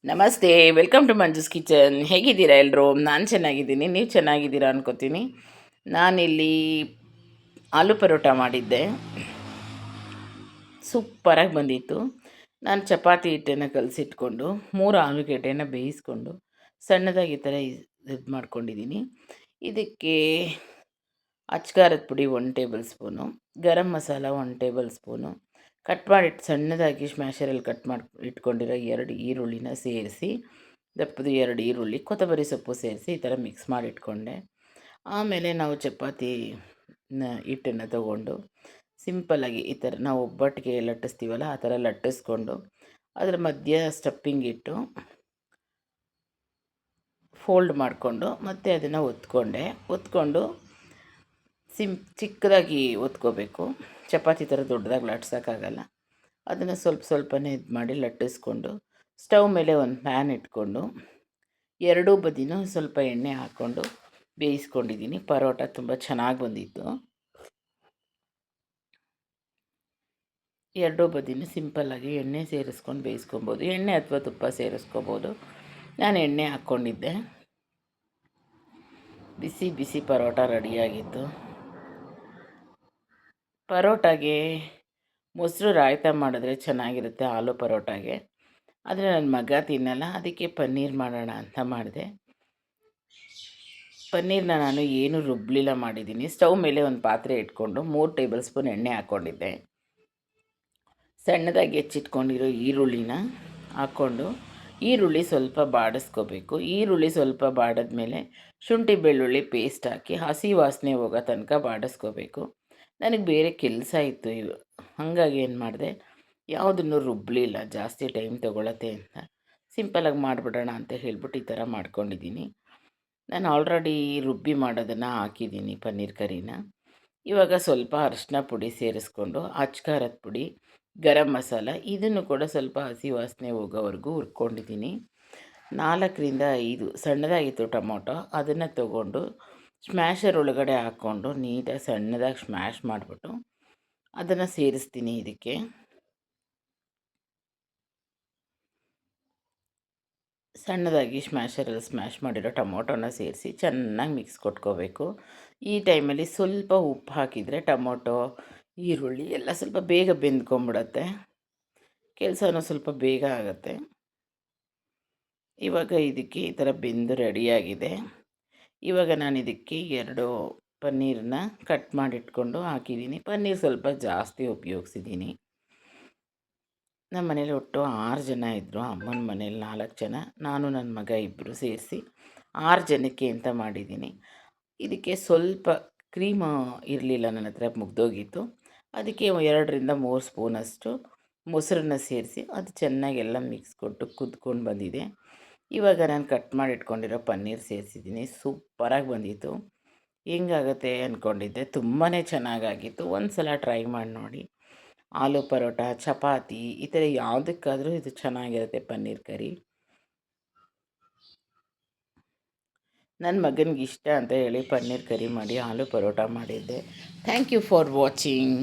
ನಮಸ್ತೆ, welcome to Manju's kitchen. ಹೇಗಿದ್ದೀರಾ ಎಲ್ಲರೂ? ನಾನು ಚೆನ್ನಾಗಿದ್ದೀನಿ, ನೀವು ಚೆನ್ನಾಗಿದ್ದೀರಾ ಅನ್ಕೋತೀನಿ. ನಾನಿಲ್ಲಿ ಆಲೂ ಪರೋಟ ಮಾಡಿದ್ದೆ, ಸೂಪರಾಗಿ ಬಂದಿತ್ತು. ನಾನು ಚಪಾತಿ ಹಿಟ್ಟನ್ನು ಕಲಸಿಟ್ಕೊಂಡು 3 ಆಲೂಗೆಡ್ಡೆನ ಬೇಯಿಸ್ಕೊಂಡು ಸಣ್ಣದಾಗಿ ಈ ಥರ ಇದು ಮಾಡ್ಕೊಂಡಿದ್ದೀನಿ. ಇದಕ್ಕೆ ಅಚ್ಕಾರದ ಪುಡಿ 1 table spoon, garam masala 1 table spoon, cut ಮಾಡಿ ಸಣ್ಣದಾಗಿ ಸ್ಮ್ಯಾಶರಲ್ಲಿ ಕಟ್ ಮಾಡಿ ಇಟ್ಕೊಂಡಿರೋ 2 ಈರುಳ್ಳಿನ ಸೇರಿಸಿ, ದಪ್ಪದು 2 ಈರುಳ್ಳಿ, ಕೊತ್ತಂಬರಿ ಸೊಪ್ಪು ಸೇರಿಸಿ ಈ ಥರ ಮಿಕ್ಸ್ ಮಾಡಿ ಇಟ್ಕೊಂಡೆ. ಆಮೇಲೆ ನಾವು ಚಪಾತಿ ಹಿಟ್ಟನ್ನು ತಗೊಂಡು ಸಿಂಪಲ್ಲಾಗಿ ಈ ಥರ ನಾವು ಒಬ್ಬಟ್ಟಿಗೆ ಲಟ್ಟಿಸ್ತೀವಲ್ಲ ಆ ಥರ ಲಟ್ಟಿಸ್ಕೊಂಡು ಅದರ ಮಧ್ಯ ಸ್ಟಫಿಂಗ್ ಇಟ್ಟು ಫೋಲ್ಡ್ ಮಾಡಿಕೊಂಡು ಮತ್ತೆ ಅದನ್ನು ಒತ್ಕೊಂಡು ಚಿಕ್ಕದಾಗಿ ಒತ್ಕೋಬೇಕು. ಚಪಾತಿ ಥರ ದೊಡ್ಡದಾಗಿ ಲಟ್ಸೋಕ್ಕಾಗಲ್ಲ. ಅದನ್ನು ಸ್ವಲ್ಪನೇ ಇದು ಮಾಡಿ ಲಟ್ಟಿಸ್ಕೊಂಡು ಸ್ಟವ್ ಮೇಲೆ ಒಂದು ಪ್ಯಾನ್ ಇಟ್ಕೊಂಡು ಎರಡೂ ಬದಿನೂ ಸ್ವಲ್ಪ ಎಣ್ಣೆ ಹಾಕ್ಕೊಂಡು ಬೇಯಿಸ್ಕೊಂಡಿದ್ದೀನಿ. ಪರೋಟ ತುಂಬ ಚೆನ್ನಾಗಿ ಬಂದಿತ್ತು. ಎರಡೂ ಬದಿನೂ ಸಿಂಪಲ್ಲಾಗಿ ಎಣ್ಣೆ ಸೇರಿಸ್ಕೊಂಡು ಬೇಯಿಸ್ಕೊಬೋದು, ಎಣ್ಣೆ ಅಥವಾ ತುಪ್ಪ ಸೇರಿಸ್ಕೋಬೋದು. ನಾನು ಎಣ್ಣೆ ಹಾಕ್ಕೊಂಡಿದ್ದೆ. ಬಿಸಿ ಬಿಸಿ ಪರೋಟ ರೆಡಿಯಾಗಿತ್ತು. ಪರೋಟಾಗೆ ಮೊಸರು ರಾಯ್ತ ಮಾಡಿದ್ರೆ ಚೆನ್ನಾಗಿರುತ್ತೆ ಆಲೂ ಪರೋಟಾಗೆ. ಆದರೆ ನನ್ನ ಮಗ ತಿನ್ನಲ್ಲ, ಅದಕ್ಕೆ ಪನ್ನೀರ್ ಮಾಡೋಣ ಅಂತ ಮಾಡಿದೆ. ಪನ್ನೀರನ್ನ ನಾನು ಏನು ರುಬ್ಬಲಿಲ್ಲ ಮಾಡಿದ್ದೀನಿ. ಸ್ಟವ್ ಮೇಲೆ ಒಂದು ಪಾತ್ರೆ ಇಟ್ಕೊಂಡು 3 ಟೇಬಲ್ ಸ್ಪೂನ್ ಎಣ್ಣೆ ಹಾಕ್ಕೊಂಡಿದ್ದೆ. ಸಣ್ಣದಾಗಿ ಹೆಚ್ಚಿಟ್ಕೊಂಡಿರೋ ಈರುಳ್ಳಿನ ಹಾಕ್ಕೊಂಡು ಈರುಳ್ಳಿ ಸ್ವಲ್ಪ ಬಾಡಿಸ್ಕೋಬೇಕು. ಈರುಳ್ಳಿ ಸ್ವಲ್ಪ ಬಾಡಿದ್ಮೇಲೆ ಶುಂಠಿ ಬೆಳ್ಳುಳ್ಳಿ ಪೇಸ್ಟ್ ಹಾಕಿ ಹಸಿ ವಾಸನೆ ಹೋಗೋ ತನಕ ಬಾಡಿಸ್ಕೋಬೇಕು. ನನಗೆ ಬೇರೆ ಕೆಲಸ ಇತ್ತು ಹಾಗಾಗಿ ಏನು ಮಾಡಿದೆ, ಯಾವುದನ್ನು ರುಬ್ಬಲಿಲ್ಲ, ಜಾಸ್ತಿ ಟೈಮ್ ತೊಗೊಳತ್ತೆ ಅಂತ ಸಿಂಪಲಾಗಿ ಮಾಡಿಬಿಡೋಣ ಅಂತ ಹೇಳ್ಬಿಟ್ಟು ಈ ಥರ ಮಾಡ್ಕೊಂಡಿದ್ದೀನಿ. ನಾನು ಆಲ್ರೆಡಿ ರುಬ್ಬಿ ಮಾಡೋದನ್ನು ಹಾಕಿದ್ದೀನಿ ಪನ್ನೀರ್ ಕರಿನ. ಇವಾಗ ಸ್ವಲ್ಪ ಅರಿಶಿನ ಪುಡಿ ಸೇರಿಸ್ಕೊಂಡು ಅಚ್ಕಾರದ ಪುಡಿ, ಗರಂ ಮಸಾಲ ಇದನ್ನು ಕೂಡ ಸ್ವಲ್ಪ ಹಸಿ ವಾಸನೆ ಹೋಗೋವರೆಗೂ ಹುರ್ಕೊಂಡಿದ್ದೀನಿ. 4ರಿಂದ 5 ಸಣ್ಣದಾಗಿತ್ತು ಟೊಮೊಟೊ, ಅದನ್ನು ತೊಗೊಂಡು ಸ್ಮ್ಯಾಶರ್ ಒಳಗಡೆ ಹಾಕ್ಕೊಂಡು ನೀಟಾಗಿ ಸಣ್ಣದಾಗಿ ಸ್ಮ್ಯಾಶ್ ಮಾಡಿಬಿಟ್ಟು ಅದನ್ನು ಸೇರಿಸ್ತೀನಿ. ಇದಕ್ಕೆ ಸಣ್ಣದಾಗಿ ಸ್ಮ್ಯಾಶರಲ್ಲಿ ಸ್ಮ್ಯಾಶ್ ಮಾಡಿರೋ ಟೊಮೊಟೊನ ಸೇರಿಸಿ ಚೆನ್ನಾಗಿ ಮಿಕ್ಸ್ ಕೊಟ್ಕೋಬೇಕು. ಈ ಟೈಮಲ್ಲಿ ಸ್ವಲ್ಪ ಉಪ್ಪು ಹಾಕಿದರೆ ಟೊಮೊಟೊ ಈರುಳ್ಳಿ ಎಲ್ಲ ಸ್ವಲ್ಪ ಬೇಗ ಬೆಂದ್ಕೊಂಬಿಡತ್ತೆ, ಕೆಲಸನೂ ಸ್ವಲ್ಪ ಬೇಗ ಆಗುತ್ತೆ. ಇವಾಗ ಇದಕ್ಕೆ ಈ ಥರ ಬೆಂದು ರೆಡಿಯಾಗಿದೆ. ಇವಾಗ ನಾನು ಇದಕ್ಕೆ 2 ಪನ್ನೀರನ್ನ ಕಟ್ ಮಾಡಿಟ್ಕೊಂಡು ಹಾಕಿದ್ದೀನಿ. ಪನ್ನೀರ್ ಸ್ವಲ್ಪ ಜಾಸ್ತಿ ಉಪಯೋಗಿಸಿದ್ದೀನಿ. ನಮ್ಮ ಮನೇಲಿ ಒಟ್ಟು 6 ಜನ ಇದ್ದರು. ಅಮ್ಮನ ಮನೇಲಿ 4 ಜನ, ನಾನು ನನ್ನ ಮಗ ಇಬ್ಬರು ಸೇರಿಸಿ 6 ಜನಕ್ಕೆ ಅಂತ ಮಾಡಿದ್ದೀನಿ. ಇದಕ್ಕೆ ಸ್ವಲ್ಪ ಕ್ರೀಮ್ ಇರಲಿಲ್ಲ, ನನ್ನ ಹತ್ರ ಮುಗ್ದೋಗಿತ್ತು. ಅದಕ್ಕೆ 2ರಿಂದ 3 ಸ್ಪೂನಷ್ಟು ಮೊಸರನ್ನ ಸೇರಿಸಿ ಅದು ಚೆನ್ನಾಗಿ ಎಲ್ಲ ಮಿಕ್ಸ್ ಕೊಟ್ಟು ಕುದ್ಕೊಂಡು ಬಂದಿದೆ. ಇವಾಗ ನಾನು ಕಟ್ ಮಾಡಿ ಇಟ್ಕೊಂಡಿರೋ ಪನ್ನೀರ್ ಸೇರಿಸಿದ್ದೀನಿ. ಸೂಪರಾಗಿ ಬಂದಿತ್ತು. ಹೆಂಗಾಗುತ್ತೆ ಅಂದ್ಕೊಂಡಿದ್ದೆ, ತುಂಬಾ ಚೆನ್ನಾಗಾಗಿತ್ತು. ಒಂದು ಸಲ ಟ್ರೈ ಮಾಡಿ ನೋಡಿ. ಆಲೂ ಪರೋಟ, ಚಪಾತಿ ಈ ಥರ ಯಾವುದಕ್ಕಾದರೂ ಇದು ಚೆನ್ನಾಗಿರುತ್ತೆ ಪನ್ನೀರ್ ಕರಿ. ನನ್ನ ಮಗನಿಗೆ ಇಷ್ಟ ಅಂತ ಹೇಳಿ ಪನ್ನೀರ್ ಕರಿ ಮಾಡಿ ಆಲೂ ಪರೋಟ ಮಾಡಿದ್ದೆ. Thank you for watching.